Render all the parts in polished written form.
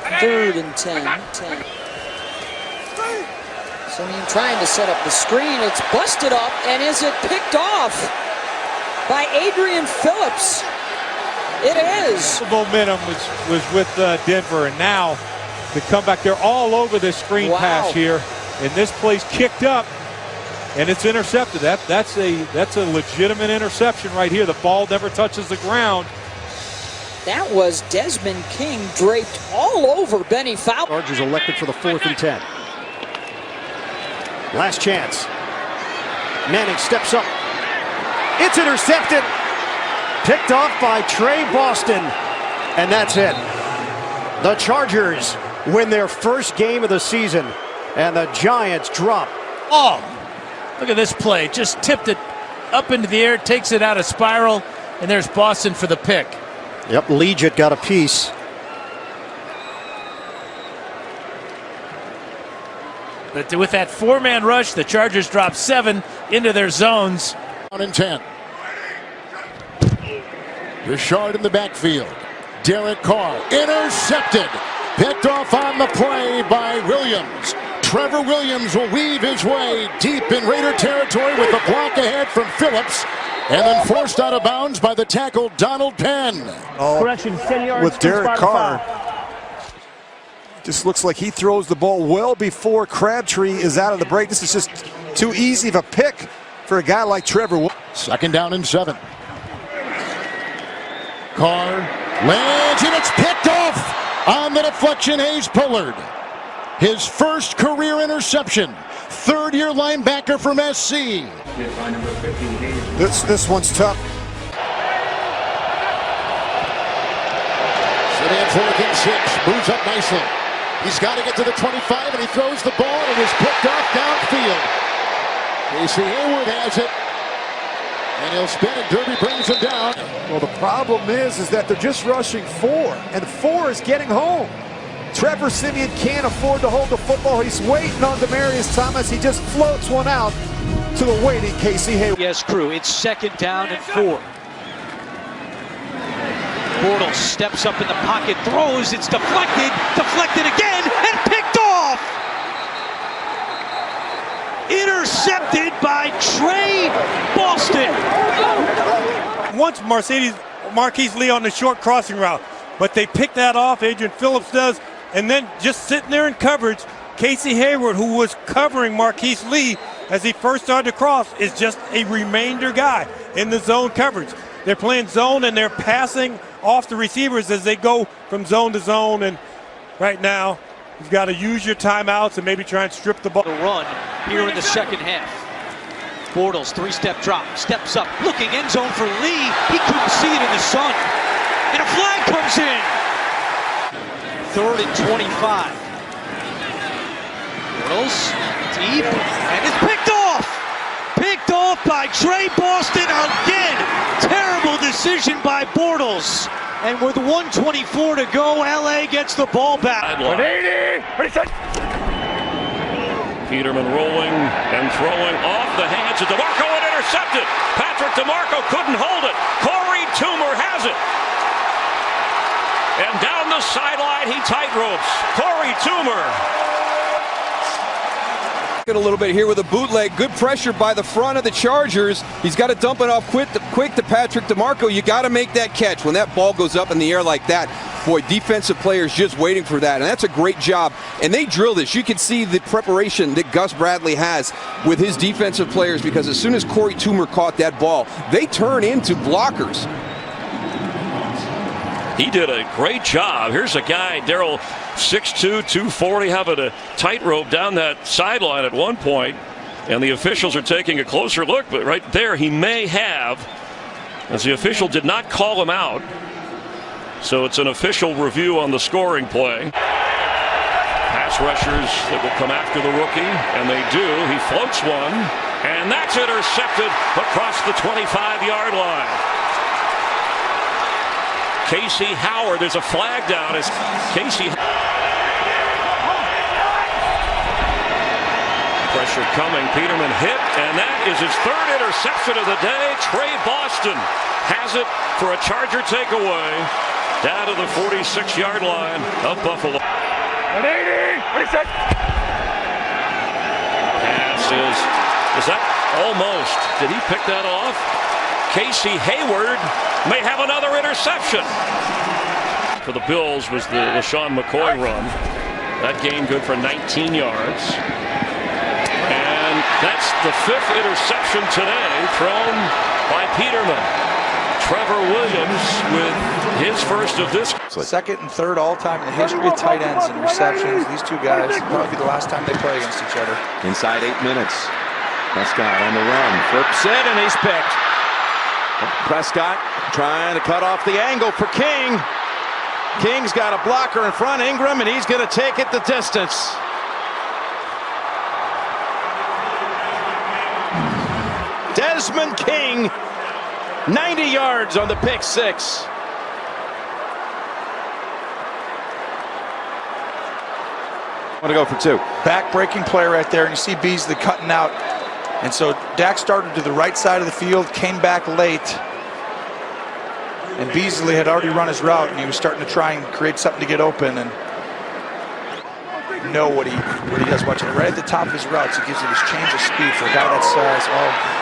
3rd and 10. Simeon trying to set up the screen. It's busted up, and is it picked off by Adrian Phillips? It is. The momentum was with Denver, and now the comeback. They're all over this screen pass here, and this play's kicked up, and it's intercepted. That's a legitimate interception right here. The ball never touches the ground. That was Desmond King draped all over Benny Fowler. Chargers elected for the 4th and 10. Last chance. Manning steps up. It's intercepted. Picked off by Trey Boston. And that's it. The Chargers win their first game of the season. And the Giants drop. Oh, look at this play. Just tipped it up into the air, takes it out of spiral, and there's Boston for the pick. Yep, Leggett got a piece. But with that 4-man rush, the Chargers drop 7 into their zones. 1 and 10. Richard in the backfield. Derek Carr intercepted. Picked off on the play by Williams. Trevor Williams will weave his way deep in Raider territory with the block ahead from Phillips. And then forced out of bounds by the tackle, Donald Penn. Correction, 10 yards with Derek Carr. Just looks like he throws the ball well before Crabtree is out of the break. This is just too easy of a pick for a guy like Trevor. 2nd down and 7. Carr lands, and it's picked off on the deflection. Hayes Pullard. His first career interception. 3rd-year linebacker from SC. This one's tough. Simeon 4th and 6. Moves up nicely. He's got to get to the 25, and he throws the ball, and it is picked off downfield. Casey Hayward has it. And he'll spin, and Derby brings him down. Well, the problem is that they're just rushing 4, and 4 is getting home. Trevor Simeon can't afford to hold the football. He's waiting on Demaryius Thomas. He just floats one out to the waiting Casey Hayward. Yes, crew. It's 2nd down and 4. Bortles steps up in the pocket, throws. It's deflected again, and picked off. Intercepted by Trey Boston. Once Marquise Lee on the short crossing route, but they pick that off. Adrian Phillips does. And then just sitting there in coverage, Casey Hayward, who was covering Marquise Lee as he first started to cross, is just a remainder guy in the zone coverage. They're playing zone, and they're passing off the receivers as they go from zone to zone. And right now, you've got to use your timeouts and maybe try and strip the ball. The run here in the 2nd half. Bortles, 3-step drop, steps up, looking end zone for Lee. He couldn't see it in the sun. And a flag comes in. 3rd and 25. Bortles deep, and it's picked off. Picked off by Trey Boston again. Terrible decision by Bortles. And with 1:24 to go, LA gets the ball back. 180. Peterman rolling and throwing off the hands of DeMarco, and intercepted. Patrick DeMarco couldn't hold it. Corey Toomer has it. And down the sideline, he tightropes. Corey Toomer. A little bit here with a bootleg. Good pressure by the front of the Chargers. He's got to dump it off quick to Patrick DeMarco. You got to make that catch when that ball goes up in the air like that. Boy, defensive players just waiting for that, and that's a great job. And they drill this. You can see the preparation that Gus Bradley has with his defensive players, because as soon as Corey Toomer caught that ball, they turn into blockers. He did a great job. Here's a guy, Darryl, 6'2", 240, having a tightrope down that sideline at one point, and the officials are taking a closer look. But right there, he may have, as the official did not call him out. So it's an official review on the scoring play. Pass rushers that will come after the rookie, and they do. He floats one, and that's intercepted across the 25-yard line. Casey Howard, there's a flag down as Casey. Pressure coming, Peterman hit, and that is his 3rd interception of the day. Trey Boston has it for a Charger takeaway. down to the 46-yard line of Buffalo. Pass is that almost? Did he pick that off? Casey Hayward may have another interception. For the Bills was the LaShawn McCoy run. That gained good for 19 yards. And that's the 5th interception today thrown by Peterman. Trevor Williams with his first of this. Second and third all-time in the history of tight ends and receptions. These two guys, probably the last time they play against each other. Inside 8 minutes. Prescott on the run. Flips it, and he's picked. Prescott trying to cut off the angle for King. King's got a blocker in front, Ingram, and he's going to take it the distance. Desmond King, 90 yards on the pick six. Want to go for 2. Back-breaking play right there, and you see Beasley cutting out. And so Dak started to the right side of the field, came back late. And Beasley had already run his route, and he was starting to try and create something to get open. And you know what he does. Watching it right at the top of his routes, he gives it his change of speed for a guy that size.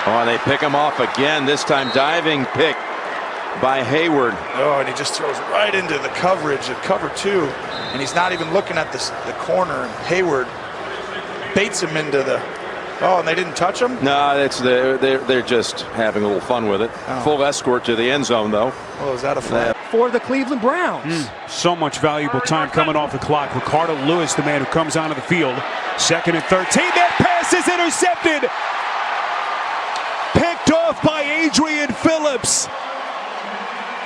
Oh, they pick him off again. This time diving pick by Hayward. Oh, and he just throws right into the coverage of cover 2, and he's not even looking at the corner. And Hayward baits him into the. Oh, and they didn't touch him? No, they're just having a little fun with it. Oh. Full escort to the end zone, though. Oh, is that a flag? For the Cleveland Browns. So much valuable time coming off the clock. Ricardo Lewis, the man who comes onto the field. 2nd and 13. That pass is intercepted. Picked off by Adrian Phillips.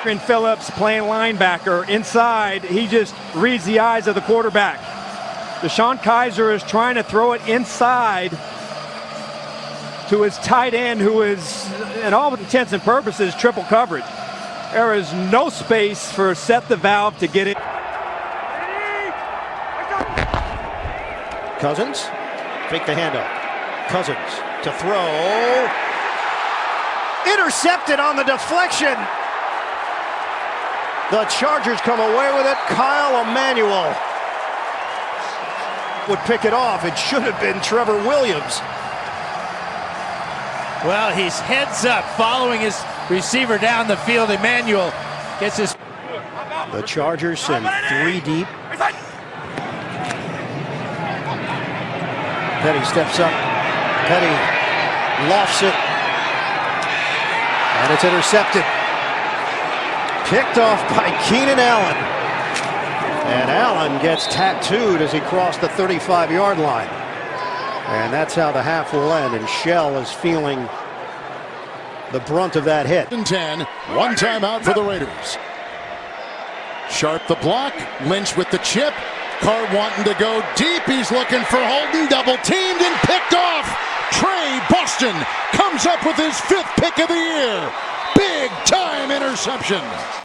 And Phillips playing linebacker inside. He just reads the eyes of the quarterback. Deshaun Kaiser is trying to throw it inside to his tight end, who is, in all intents and purposes, triple coverage. There is no space for Seth the Valve to get it. Cousins, fake the handoff. Cousins to throw. Intercepted on the deflection. The Chargers come away with it. Kyle Emanuel would pick it off. It should have been Trevor Williams. Well, he's heads up following his receiver down the field. Emmanuel gets his. The Chargers send 3 deep. Petty steps up. Petty lofts it. And it's intercepted. Picked off by Keenan Allen. And Allen gets tattooed as he crossed the 35-yard line. And that's how the half will end, and Shell is feeling the brunt of that hit. 10, 1 timeout for the Raiders. Sharp the block, Lynch with the chip. Carr wanting to go deep, he's looking for Holden, double teamed and picked off. Trey Boston comes up with his 5th pick of the year. Big time interception.